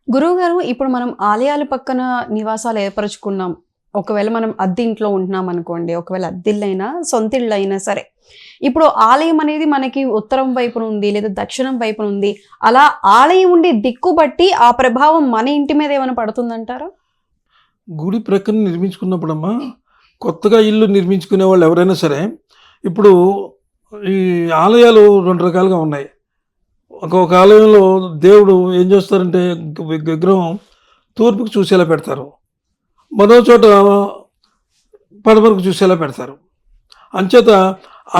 గురువుగారు, ఇప్పుడు మనం ఆలయాల పక్కన నివాసాలు ఏర్పరుచుకున్నాం. ఒకవేళ మనం అద్దె ఇంట్లో ఉంటున్నాం అనుకోండి. ఒకవేళ అద్దిల్లైనా, సొంతిళ్ళైనా సరే. ఇప్పుడు ఆలయం అనేది మనకి ఉత్తరం వైపున ఉంది, లేదా దక్షిణం వైపున ఉంది. అలా ఆలయం ఉండే దిక్కు బట్టి ఆ ప్రభావం మన ఇంటి మీద ఏమైనా పడుతుందంటారా? గుడి ప్రక్కన నిర్మించుకున్నప్పుడమ్మా, కొత్తగా ఇల్లు నిర్మించుకునే వాళ్ళు ఎవరైనా సరే, ఇప్పుడు ఈ ఆలయాలు 2 రకాలుగా ఉన్నాయి. ఒక ఆలయంలో దేవుడు ఏం చేస్తారంటే విగ్రహం తూర్పుకు చూసేలా పెడతారు. మరో చోట పడమరకు చూసేలా పెడతారు. అంచేత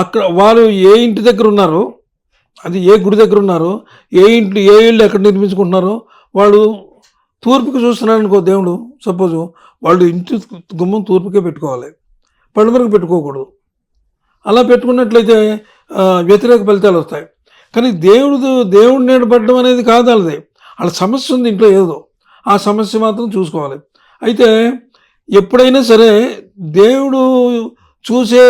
అక్కడ వారు ఏ ఇంటి దగ్గర ఉన్నారో, అది ఏ గుడి దగ్గర ఉన్నారో, ఏ ఇల్లు ఎక్కడ నిర్మించుకుంటున్నారో వాళ్ళు తూర్పుకి చూస్తున్నాడు అనుకో దేవుడు, సపోజు వాళ్ళు ఇంటి గుమ్మం తూర్పుకే పెట్టుకోవాలి, పడమరకు పెట్టుకోకూడదు. అలా పెట్టుకున్నట్లయితే వ్యతిరేక ఫలితాలు వస్తాయి. కానీ దేవుడు నీడబడడం అనేది కాదు వాళ్ళది. వాళ్ళ సమస్య ఉంది ఇంట్లో ఏదో, ఆ సమస్య మాత్రం చూసుకోవాలి. అయితే ఎప్పుడైనా సరే దేవుడు చూసే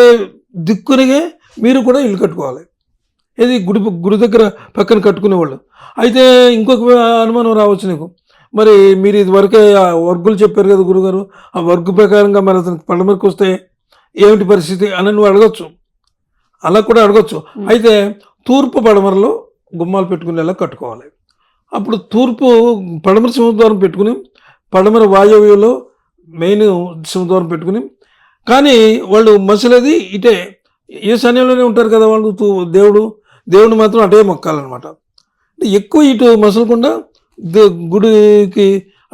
దిక్కునిగే మీరు కూడా ఇల్లు కట్టుకోవాలి. ఇది గుడి దగ్గర పక్కన కట్టుకునేవాళ్ళు. అయితే ఇంకొక అనుమానం రావచ్చు నీకు, మరి మీరు ఇదివరకే వర్గులు చెప్పారు కదా గురుగారు, ఆ వర్గు ప్రకారంగా మరి అతనికి పడమరకు వస్తే ఏమిటి పరిస్థితి అని నువ్వు అడగచ్చు. అలా కూడా అడగచ్చు. అయితే తూర్పు పడమరలో గుమ్మాలు పెట్టుకునేలా కట్టుకోవాలి. అప్పుడు పడమర సింహద్వారం పెట్టుకుని, పడమర వాయవ్యంలో మెయిన్ సింహద్వారం పెట్టుకుని, కానీ వాళ్ళు మసలేది ఇటే ఈశాన్యంలోనే ఉంటారు కదా వాళ్ళు. దేవుడు మాత్రం అటే మొక్కాలన్నమాట. ఎక్కువ ఇటు మసలకుండా గుడికి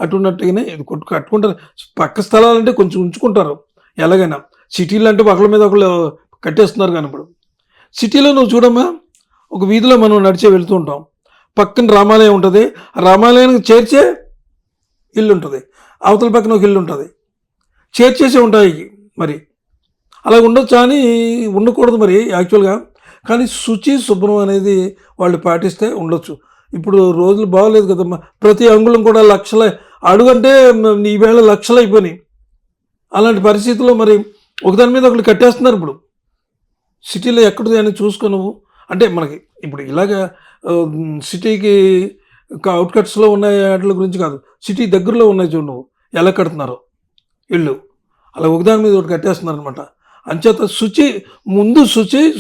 అటున్నట్టుగానే ఇది కట్టుకుంటారు. పక్క స్థలాలంటే కొంచెం ఉంచుకుంటారు ఎలాగైనా. సిటీలు అంటే ఒకళ్ళ మీద ఒకళ్ళు కట్టేస్తున్నారు. కానీ ఇప్పుడు సిటీలో నువ్వు చూడమ్మా, ఒక వీధిలో మనం నడిచే వెళ్తూ ఉంటాం, పక్కన రామాలయం ఉంటుంది. ఆ రామాలయానికి చేర్చే ఇల్లు ఉంటుంది, అవతల పక్కన ఒక ఇల్లు ఉంటుంది, చేర్చేసే ఉంటాయి. మరి అలా ఉండొచ్చా అని ఉండకూడదు మరి యాక్చువల్గా. కానీ శుభ్రం అనేది వాళ్ళు పాటిస్తే ఉండొచ్చు. ఇప్పుడు రోజులు బాగోలేదు కదమ్మా, ప్రతి అంగుళం కూడా లక్షల అడుగంటే ఈవేళ లక్షలు అయిపోయినాయి. అలాంటి పరిస్థితుల్లో మరి ఒకదాని మీద ఒకటి కట్టేస్తున్నారు. ఇప్పుడు సిటీలో ఎక్కడిది అని చూసుకో నువ్వు. అంటే మనకి ఇప్పుడు ఇలాగా సిటీకి అవుట్కట్స్లో ఉన్నాయి వాటి గురించి కాదు, సిటీ దగ్గరలో ఉన్నాయి చూడు నువ్వు ఎలా కడుతున్నారో ఇళ్ళు. అలా ఒకదాని మీద ఒకటి కట్టేస్తున్నారు అనమాట. అంచేత ముందు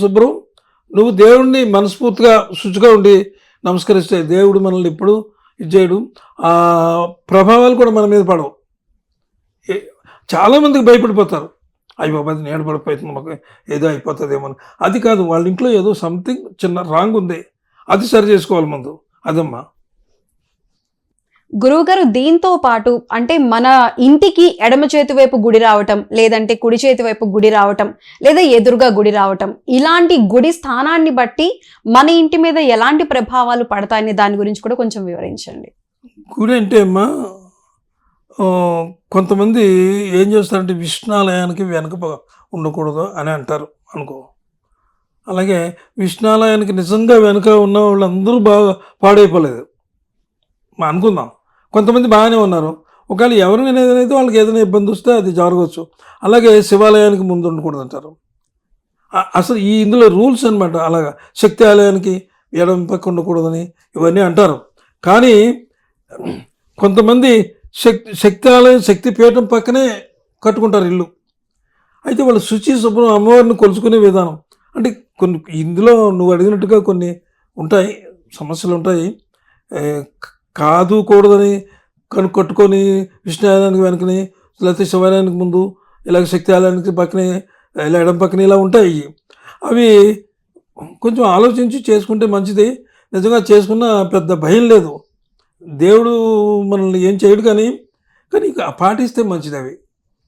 శుభ్రం. నువ్వు దేవుడిని మనస్ఫూర్తిగా శుచిగా ఉండి నమస్కరిస్తే దేవుడు మనల్ని ఇప్పుడు చేయడు. ఆ ప్రభావాలు కూడా మన మీద పడవు. చాలామందికి భయపడిపోతారు, అయ్యి బాబా అది నేను పడిపోతుంది, మాకు ఏదో అయిపోతుందేమో. అది కాదు, వాళ్ళ ఇంట్లో ఏదో సంథింగ్ చిన్న రాంగ్ ఉంది, అది సరి చేసుకోవాలి ముందు. అదమ్మా. గురువుగారు, దీంతో పాటు అంటే మన ఇంటికి ఎడమ చేతి వైపు గుడి రావటం, లేదంటే కుడి చేతి వైపు గుడి రావటం, లేదా ఎదురుగా గుడి రావటం, ఇలాంటి గుడి స్థానాన్ని బట్టి మన ఇంటి మీద ఎలాంటి ప్రభావాలు పడతాయని దాని గురించి కూడా కొంచెం వివరించండి. గుడి అంటే అమ్మా, కొంతమంది ఏం చేస్తారంటే విష్ణాలయానికి వెనక ఉండకూడదు అని అంటారు అనుకో. అలాగే విష్ణాలయానికి నిజంగా వెనక ఉన్న వాళ్ళందరూ బాగా పాడైపోలేదు అనుకుందాం. కొంతమంది బాగానే ఉన్నారు. ఒకవేళ ఎవరైనా ఏదైతే వాళ్ళకి ఏదైనా ఇబ్బంది వస్తే అది జరగవచ్చు. అలాగే శివాలయానికి ముందు ఉండకూడదు అంటారు. అసలు ఇందులో రూల్స్ అనమాట. అలాగా శక్తి ఆలయానికి ఎడమ పక్క ఉండకూడదని ఇవన్నీ అంటారు. కానీ కొంతమంది శక్తి ఆలయం, శక్తి పీఠం పక్కనే కట్టుకుంటారు ఇల్లు. అయితే వాళ్ళు శుభ్రం అమ్మవారిని కొలుచుకునే విధానం అంటే కొన్ని ఇందులో నువ్వు అడిగినట్టుగా కొన్ని ఉంటాయి, సమస్యలు ఉంటాయి. కాదు కూడదని కట్టుకొని విష్ణు వెనకని, లేకపోతే శివాలయానికి ముందు, ఇలాగ శక్తి ఆలయానికి పక్కనే, ఇలా ఎడం పక్కన ఇలా ఉంటాయి. అవి కొంచెం ఆలోచించి చేసుకుంటే మంచిది. నిజంగా చేసుకున్న పెద్ద భయం లేదు. దేవుడు మనల్ని ఏం చేయడు, కానీ పాటిస్తే మంచిది అవి.